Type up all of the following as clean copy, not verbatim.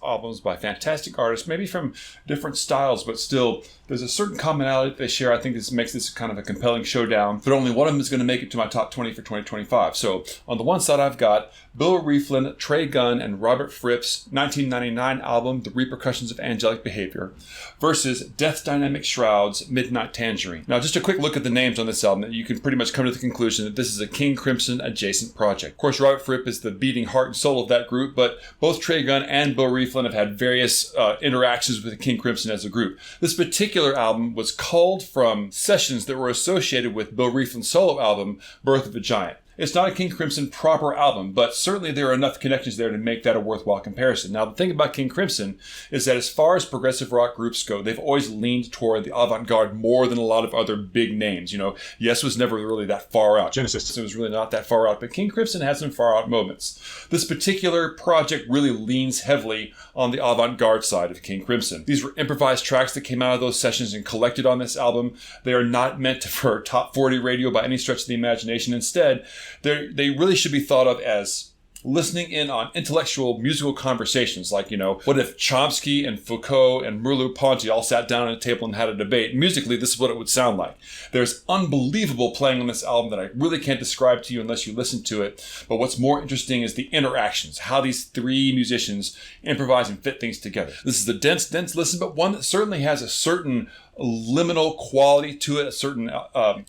albums by fantastic artists, maybe from different styles, but still there's a certain commonality that they share. I think this makes this kind of a compelling showdown, but only one of them is going to make it to my top 20 for 2025. So on the one side, I've got Bill Rieflin, Trey Gunn, and Robert Fripp's 1999 album, The Repercussions of Angelic Behavior, versus Death Dynamic Shroud's Midnight Tangerine. Now, just a quick look at the names on this album, you can pretty much come to the conclusion that this is a King Crimson adjacent project. Of course, Robert Fripp is the beating heart and soul of that group, but both Trey Gunn and Bill Rieflin have had various interactions with King Crimson as a group. This particular album was culled from sessions that were associated with Bill Rieflin's solo album, Birth of a Giant. It's not a King Crimson proper album, but certainly there are enough connections there to make that a worthwhile comparison. Now, the thing about King Crimson is that as far as progressive rock groups go, they've always leaned toward the avant-garde more than a lot of other big names. You know, Yes was never really that far out. Genesis was really not that far out, but King Crimson had some far out moments. This particular project really leans heavily on the avant-garde side of King Crimson. These were improvised tracks that came out of those sessions and collected on this album. They are not meant for top 40 radio by any stretch of the imagination. Instead, they really should be thought of as listening in on intellectual musical conversations. Like, what if Chomsky and Foucault and Merleau-Ponty all sat down at a table and had a debate? Musically, this is what it would sound like. There's unbelievable playing on this album that I really can't describe to you unless you listen to it. But what's more interesting is the interactions, how these three musicians improvise and fit things together. This is a dense listen, but one that certainly has a certain liminal quality to it, a certain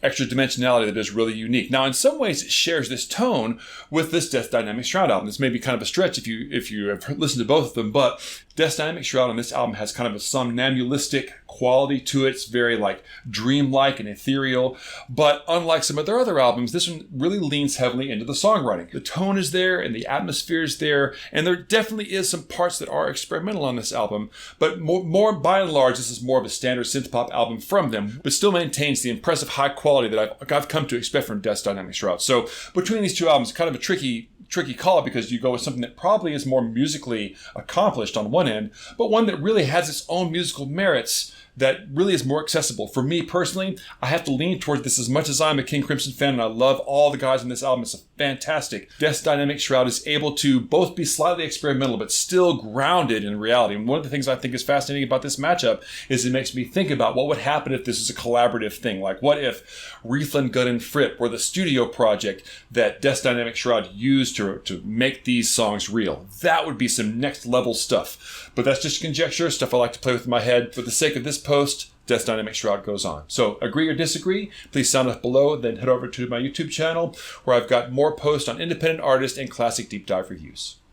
extra dimensionality that is really unique. Now, in some ways, it shares this tone with this Death Dynamic Shroud album. This may be kind of a stretch if you have listened to both of them, but Death Dynamic Shroud on this album has kind of a somnambulistic quality to it. It's very dreamlike and ethereal, but unlike some of their other albums, this one really leans heavily into the songwriting. The tone is there and the atmosphere is there, and there definitely is some parts that are experimental on this album, but more by and large, this is more of a standard synth pop album from them, but still maintains the impressive high quality that I've come to expect from Death Dynamic Shroud. So between these two albums, kind of a tricky call because you go with something that probably is more musically accomplished on one end, but one that really has its own musical merits that really is more accessible. For me personally, I have to lean towards this as much as I'm a King Crimson fan and I love all the guys on this album. It's fantastic. Death Dynamic Shroud is able to both be slightly experimental but still grounded in reality. And one of the things I think is fascinating about this matchup is it makes me think about what would happen if this is a collaborative thing. Like, what if Rieflin, Gunn, and Fripp were the studio project that Death Dynamic Shroud used to make these songs real? That would be some next level stuff. But that's just conjecture, stuff I like to play with in my head. For the sake of this post, Death Dynamic Shroud goes on. So agree or disagree, please sound off below, then head over to my YouTube channel where I've got more posts on independent artists and classic deep dive reviews.